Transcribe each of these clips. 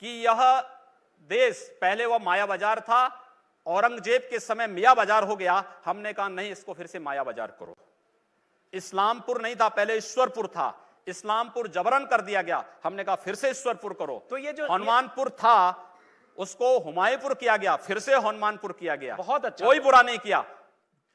कि यह देश पहले वह माया बाजार था, औरंगजेब के समय मियां बाजार हो गया। हमने कहा नहीं, इसको फिर से माया बाजार करो। इस्लामपुर नहीं था, पहले ईश्वरपुर था, इस्लामपुर जबरन कर दिया गया। हमने कहा फिर से ईश्वरपुर करो। तो ये जो हनुमानपुर था उसको हुमायूंपुर किया गया, फिर से हनुमानपुर किया गया। बहुत अच्छा, कोई बुरा नहीं किया।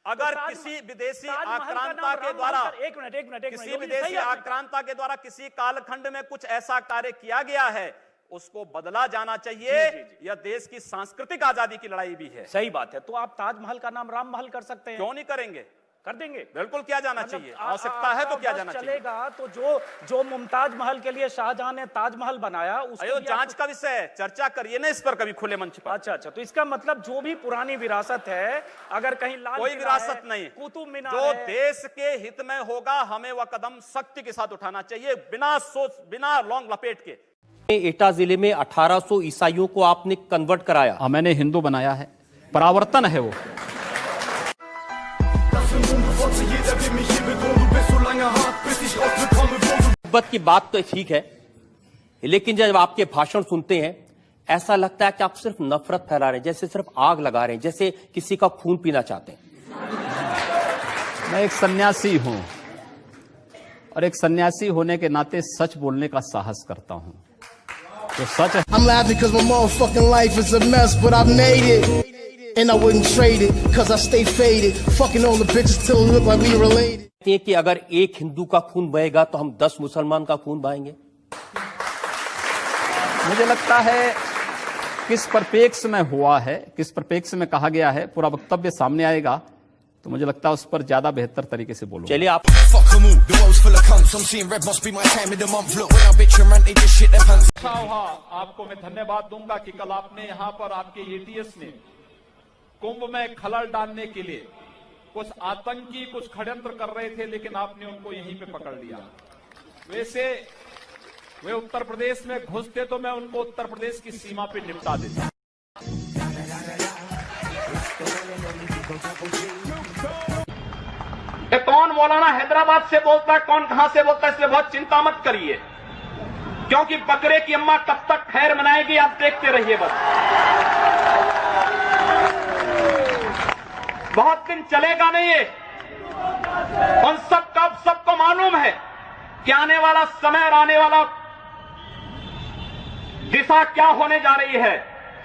अगर तो किसी विदेशी ताजमहल का आक्रांता नाम के द्वारा एक मिनट किसी विदेशी आक्रांता के द्वारा किसी कालखंड में कुछ ऐसा कार्य किया गया है, उसको बदला जाना चाहिए। यह देश की सांस्कृतिक आजादी की लड़ाई भी है। सही बात है। तो आप ताजमहल का नाम राम महल कर सकते हैं, क्यों नहीं करेंगे? कर देंगे, बिल्कुल किया जाना चाहिए। आवश्यकता है तो किया जाना चाहिए। चलेगा। तो जो मुमताज महल के लिए शाहजहां ने ताजमहल बनाया, उसको जांच का विषय है, चर्चा करिए ना इस पर कभी खुले मंच पर। अच्छा, तो इसका मतलब जो भी पुरानी विरासत है, अगर कहीं लाल कोई विरासत नहीं, कुतुब मीनार जो देश के हित में होगा हमें वह कदम सख्ती के साथ उठाना चाहिए, बिना सोच, बिना लौंग लपेट के। एटा जिले में 1800 ईसाइयों को आपने कन्वर्ट कराया। मैंने हिंदू बनाया है, परावर्तन है वो। मोहब्बत की बात तो ठीक है, लेकिन जब आपके भाषण सुनते हैं ऐसा लगता है कि आप सिर्फ नफरत फैला रहे हैं, जैसे सिर्फ आग लगा रहे हैं, जैसे किसी का खून पीना चाहते हैं। मैं एक सन्यासी हूं और एक सन्यासी होने के नाते सच बोलने का साहस करता हूं। तो सच है। I'm laughing because my motherfucking life is a mess, but I've made it. And I wouldn't trade it, cause I stay faded. Fucking all the bitches till it look like we related. कि अगर एक हिंदू का खून बहेगा तो हम 10 मुसलमान का खून बहाएंगे। मुझे लगता है किस परिप्रेक्ष्य में हुआ है, किस परिप्रेक्ष्य में कहा गया है, पूरा वक्तव्य सामने आएगा तो मुझे लगता है उस पर ज्यादा बेहतर तरीके से बोलूं। चलिए आप आपको मैं धन्यवाद दूंगा कि कल आपने यहाँ पर आपके एटीएस ने कुंभ में खलल डालने के लिए कुछ आतंकी कुछ षड्यंत्र कर रहे थे, लेकिन आपने उनको यहीं पे पकड़ लिया। वैसे वे उत्तर प्रदेश में घुसते तो मैं उनको उत्तर प्रदेश की सीमा पे निपटा देता। कौन मौलाना हैदराबाद से बोलता है, कौन कहां से बोलता है, इसलिए बहुत चिंता मत करिए, क्योंकि बकरे की अम्मा कब तक खैर मनाएगी आप देखते रहिए। बस बहुत दिन चलेगा नहीं ये। उन सबको मालूम है कि आने वाला समय और आने वाला दिशा क्या होने जा रही है।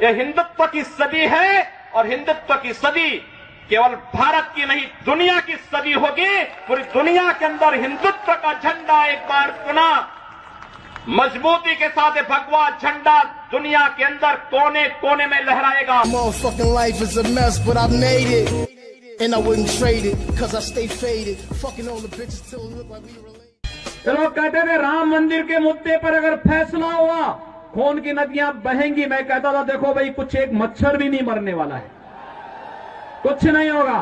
यह हिंदुत्व की सदी है और हिंदुत्व की सदी केवल भारत की नहीं दुनिया की सदी होगी। पूरी दुनिया के अंदर हिंदुत्व का झंडा एक बार पुनः मजबूती के साथ भगवा झंडा दुनिया के अंदर कोने कोने में लहराएगा। Motherfucking life is a mess, but I've made it. And I wouldn't trade it, cause I stay faded. Fucking all the bitches till it look like we related. लोग कहते थे राम मंदिर के मुद्दे पर अगर फैसला हुआ खून की नदियां बहेंगी। मैं कहता था देखो भाई, कुछ एक मच्छर भी नहीं मरने वाला है, कुछ नहीं होगा।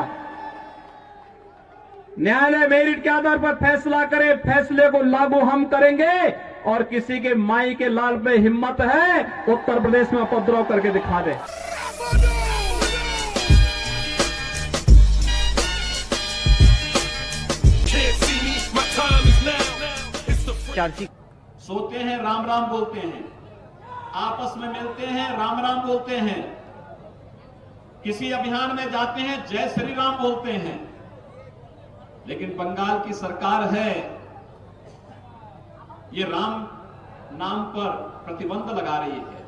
न्यायालय मेरिट के आधार पर फैसला करे, फैसले को लागू हम करेंगे। और किसी के माई के लाल पे हिम्मत है उत्तर प्रदेश में उपद्रव करके दिखा दे। सोते हैं राम राम बोलते हैं, आपस में मिलते हैं राम राम बोलते हैं, किसी अभियान में जाते हैं जय श्री राम बोलते हैं। लेकिन बंगाल की सरकार है ये राम नाम पर प्रतिबंध लगा रही है,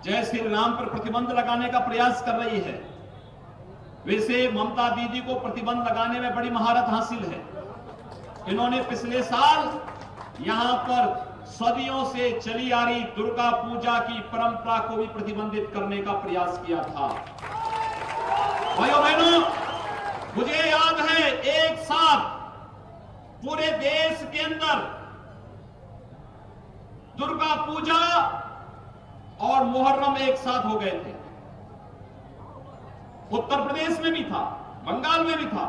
जय श्री राम पर प्रतिबंध लगाने का प्रयास कर रही है। वैसे ममता दीदी को प्रतिबंध लगाने में बड़ी महारत हासिल है। इन्होंने पिछले साल यहां पर सदियों से चली आ रही दुर्गा पूजा की परंपरा को भी प्रतिबंधित करने का प्रयास किया था। भाइयों बहनों, मुझे याद है एक साथ पूरे देश के अंदर दुर्गा पूजा और मुहर्रम एक साथ हो गए थे। उत्तर प्रदेश में भी था, बंगाल में भी था।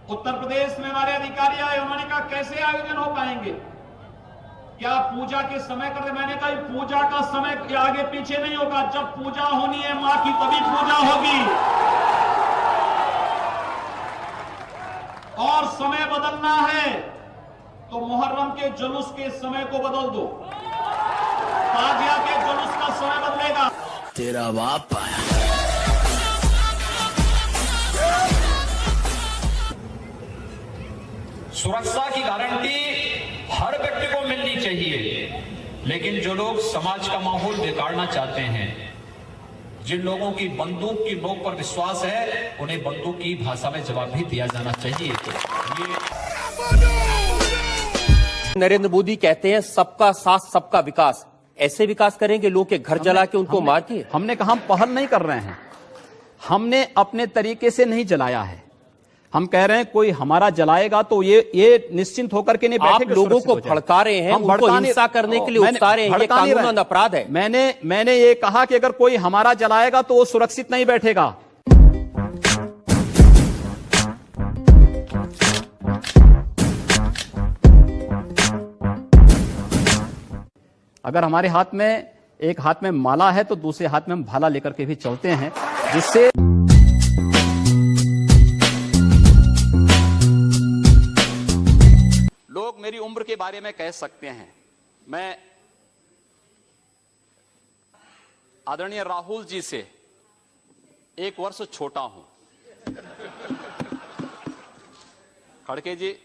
उत्तर प्रदेश में हमारे अधिकारी आए, उन्होंने कहा कैसे आयोजन हो पाएंगे, क्या पूजा के समय करते। मैंने कहा पूजा का समय के आगे पीछे नहीं होगा, जब पूजा होनी है मां की तभी पूजा होगी। और समय बदलना है तो मुहर्रम के जुलूस के समय को बदल दो, फाजिया के जुलूस का समय बदलेगा। तेरा बाप आया। सुरक्षा की गारंटी हर व्यक्ति को मिलनी चाहिए, लेकिन जो लोग समाज का माहौल बिगाड़ना चाहते हैं, जिन लोगों की बंदूक की नोक पर विश्वास है, उन्हें बंदूक की भाषा में जवाब भी दिया जाना चाहिए। नरेंद्र मोदी कहते हैं सबका साथ सबका विकास। ऐसे विकास करेंगे लोगों के घर जला के उनको मार के? हमने कहा हम पहल नहीं कर रहे हैं, हमने अपने तरीके से नहीं जलाया है। हम कह रहे हैं कोई हमारा जलाएगा तो ये निश्चिंत होकर के नहीं बैठेंगे। आप लोगों को भड़का रहे हैं, उनको हिंसा करने के लिए उकसा रहे हैं, ये कानूनन अपराध है। मैंने ये कहा कि अगर कोई हमारा जलाएगा तो वो सुरक्षित नहीं बैठेगा। अगर हमारे हाथ में एक हाथ में माला है तो दूसरे हाथ में हम भाला लेकर के भी चलते हैं, जिससे लोग मेरी उम्र के बारे में कह सकते हैं। मैं आदरणीय राहुल जी से 1 वर्ष छोटा हूं। खड़गे जी,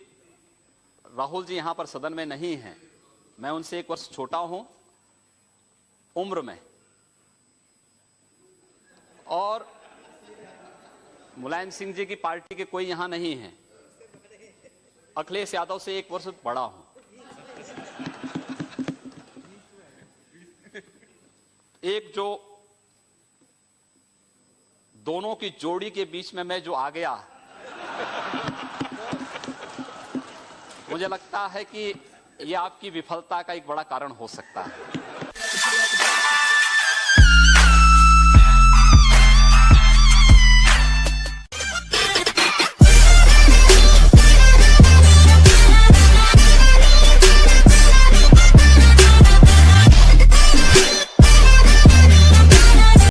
राहुल जी यहां पर सदन में नहीं हैं, मैं उनसे 1 वर्ष छोटा हूं उम्र में, और मुलायम सिंह जी की पार्टी के कोई यहां नहीं है। अखिलेश यादव से 1 वर्ष बड़ा हूं। एक जो दोनों की जोड़ी के बीच में मैं जो आ गया, मुझे लगता है कि यह आपकी विफलता का एक बड़ा कारण हो सकता है।